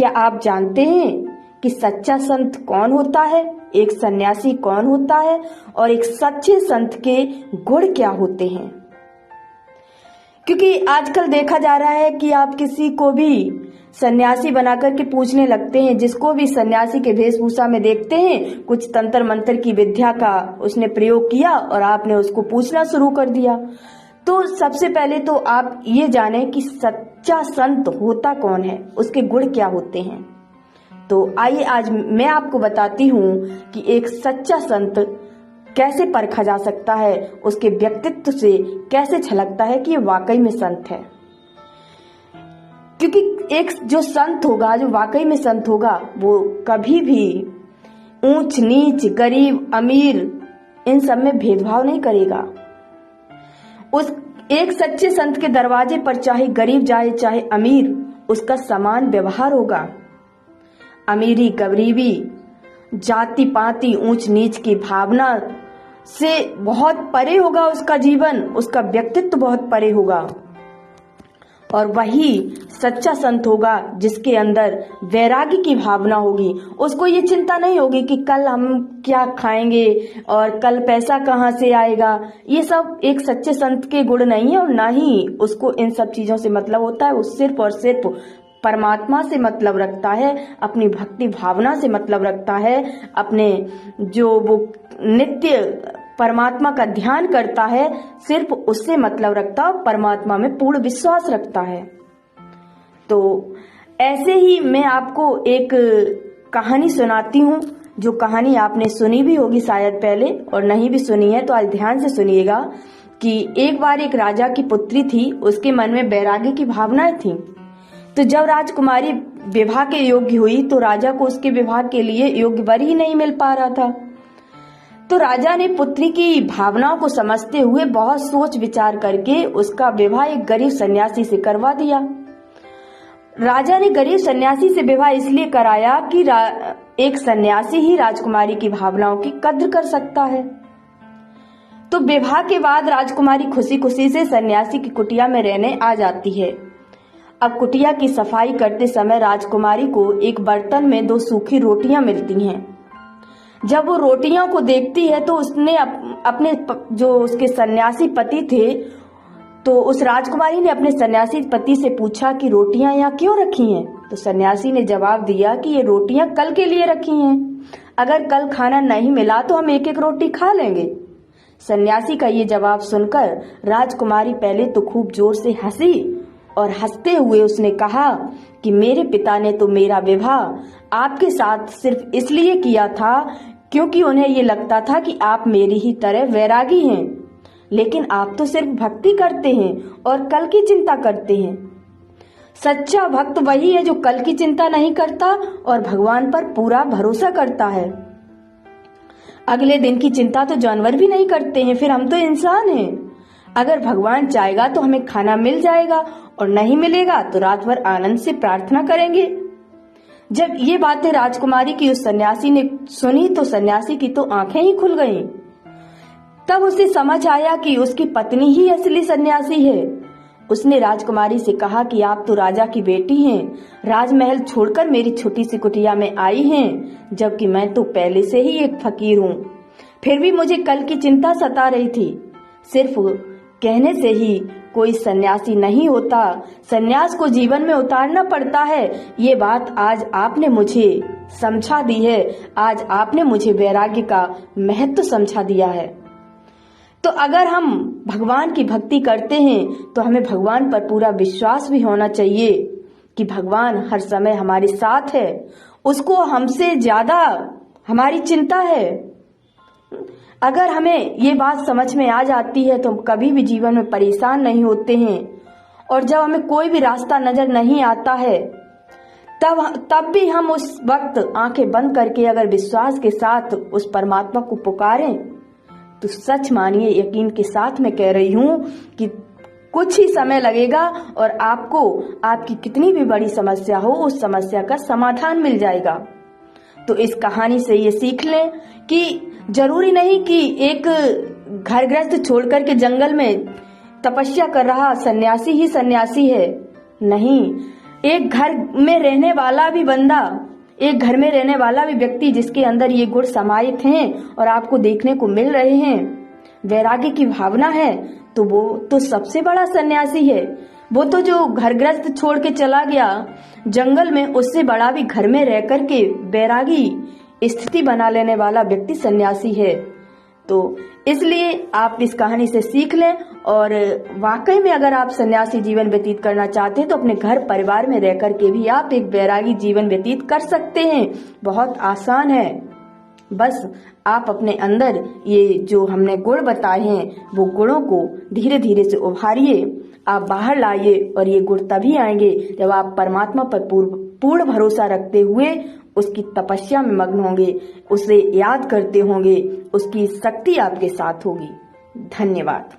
क्या आप जानते हैं कि सच्चा संत कौन होता है, एक सन्यासी कौन होता है और एक सच्चे संत के गुण क्या होते हैं? क्योंकि आजकल देखा जा रहा है कि आप किसी को भी सन्यासी बनाकर के पूछने लगते हैं, जिसको भी सन्यासी के वेशभूषा में देखते हैं कुछ तंत्र मंत्र की विद्या का उसने प्रयोग किया और आपने उसको पूछना शुरू कर दिया। तो सबसे पहले तो आप ये जानें कि सच्चा संत होता कौन है, उसके गुण क्या होते हैं। तो आइए आज मैं आपको बताती हूँ कि एक सच्चा संत कैसे परखा जा सकता है, उसके व्यक्तित्व से कैसे झलकता है कि ये वाकई में संत है। क्योंकि एक जो संत होगा, जो वाकई में संत होगा, वो कभी भी ऊंच नीच, गरीब अमीर, इन सब में भेदभाव नहीं करेगा। उस एक सच्चे संत के दरवाजे पर चाहे गरीब जाए चाहे अमीर, उसका समान व्यवहार होगा। अमीरी गरीबी, जाति पाति, ऊंच नीच की भावना से बहुत परे होगा उसका जीवन, उसका व्यक्तित्व बहुत परे होगा। और वही सच्चा संत होगा जिसके अंदर वैराग्य की भावना होगी। उसको ये चिंता नहीं होगी कि कल हम क्या खाएंगे और कल पैसा कहाँ से आएगा। ये सब एक सच्चे संत के गुण नहीं है और ना ही उसको इन सब चीजों से मतलब होता है। वो सिर्फ और सिर्फ परमात्मा से मतलब रखता है, अपनी भक्ति भावना से मतलब रखता है, अपने जो वो नित्य परमात्मा का ध्यान करता है, सिर्फ उससे मतलब रखता है, परमात्मा में पूर्ण विश्वास रखता है। तो ऐसे ही मैं आपको एक कहानी सुनाती हूँ, जो कहानी आपने सुनी भी होगी शायद पहले, और नहीं भी सुनी है तो आज ध्यान से सुनिएगा। कि एक बार एक राजा की पुत्री थी, उसके मन में वैराग्य की भावनाएं थी। तो जब राजकुमारी विवाह के योग्य हुई तो राजा को उसके विवाह के लिए योग्य वर ही नहीं मिल पा रहा था। तो राजा ने पुत्री की भावनाओं को समझते हुए बहुत सोच विचार करके उसका विवाह एक गरीब सन्यासी से करवा दिया। राजा ने गरीब सन्यासी से विवाह इसलिए कराया कि एक सन्यासी ही राजकुमारी की भावनाओं की कद्र कर सकता है। तो विवाह के बाद राजकुमारी खुशी खुशी से सन्यासी की कुटिया में रहने आ जाती है। अब कुटिया की सफाई करते समय राजकुमारी को एक बर्तन में 2 सूखी रोटियां मिलती हैं। जब वो रोटियों को देखती है तो उसने अपने जो उसके सन्यासी पति थे, तो उस राजकुमारी ने अपने सन्यासी पति से पूछा कि रोटियां यहाँ क्यों रखी हैं। तो सन्यासी ने जवाब दिया कि ये रोटियां कल के लिए रखी हैं, अगर कल खाना नहीं मिला तो हम एक एक रोटी खा लेंगे। सन्यासी का ये जवाब सुनकर राजकुमारी पहले तो खूब जोर से हंसी और हंसते हुए उसने कहा कि मेरे पिता ने तो मेरा विवाह आपके साथ सिर्फ इसलिए किया था क्योंकि उन्हें ये लगता था कि आप मेरी ही तरह वैरागी हैं, लेकिन आप तो सिर्फ भक्ति करते हैं और कल की चिंता करते हैं। सच्चा भक्त वही है जो कल की चिंता नहीं करता और भगवान पर पूरा भरोसा करता है। अगले दिन की चिंता तो जानवर भी नहीं करते हैं, फिर हम तो इंसान हैं। अगर भगवान चाहेगा तो हमें खाना मिल जाएगा और नहीं मिलेगा तो रात भर आनंद से प्रार्थना करेंगे। जब ये बातें राजकुमारी की उस सन्यासी ने सुनी तो सन्यासी की तो आंखें ही खुल गईं। तब उसे समझ आया कि उसकी पत्नी ही असली सन्यासी है। उसने राजकुमारी से कहा कि आप तो राजा की बेटी हैं, राजमहल छोड़कर मेरी छोटी सी कुटिया में आई हैं, जबकि मैं तो पहले से ही एक फकीर हूँ। फिर भी मुझे कल की चिंता सता रही थी। सिर्फ कहने से ही कोई सन्यासी नहीं होता, सन्यास को जीवन में उतारना पड़ता है। ये बात आज आपने मुझे समझा दी है, आज आपने मुझे वैराग्य का महत्व समझा दिया है। तो अगर हम भगवान की भक्ति करते हैं तो हमें भगवान पर पूरा विश्वास भी होना चाहिए कि भगवान हर समय हमारे साथ है, उसको हमसे ज्यादा हमारी चिंता है। अगर हमें ये बात समझ में आ जाती है तो हम कभी भी जीवन में परेशान नहीं होते हैं। और जब हमें कोई भी रास्ता नजर नहीं आता है तब भी हम उस वक्त आंखें बंद करके अगर विश्वास के साथ उस परमात्मा को पुकारें तो सच मानिए, यकीन के साथ मैं कह रही हूं कि कुछ ही समय लगेगा और आपको आपकी कितनी भी बड़ी समस्या हो उस समस्या का समाधान मिल जाएगा। तो इस कहानी से ये सीख लें कि जरूरी नहीं कि एक घर गृहस्थ छोड़ करके जंगल में तपस्या कर रहा सन्यासी ही सन्यासी है। नहीं, एक घर में रहने वाला भी बंदा, एक घर में रहने वाला भी व्यक्ति जिसके अंदर ये गुण समाहित हैं और आपको देखने को मिल रहे हैं, वैराग्य की भावना है, तो वो तो सबसे बड़ा सन्यासी है। वो तो जो घर गृहस्थ छोड़ के चला गया जंगल में, उससे बड़ा भी घर में रह करके वैरागी स्थिति बना लेने वाला व्यक्ति सन्यासी है। तो इसलिए आप इस कहानी से सीख लें और वाकई में अगर आप सन्यासी जीवन व्यतीत करना चाहते हैं तो अपने घर परिवार में रह करके भी आप एक वैरागी जीवन व्यतीत कर सकते हैं। बहुत आसान है, बस आप अपने अंदर ये जो हमने गुण बताए हैं वो गुणों को धीरे धीरे से उभारिए, आप बाहर लाइए और ये गुण तभी आएंगे जब आप परमात्मा पर पूर्ण भरोसा रखते हुए उसकी तपस्या में मग्न होंगे, उसे याद करते होंगे, उसकी शक्ति आपके साथ होगी। धन्यवाद।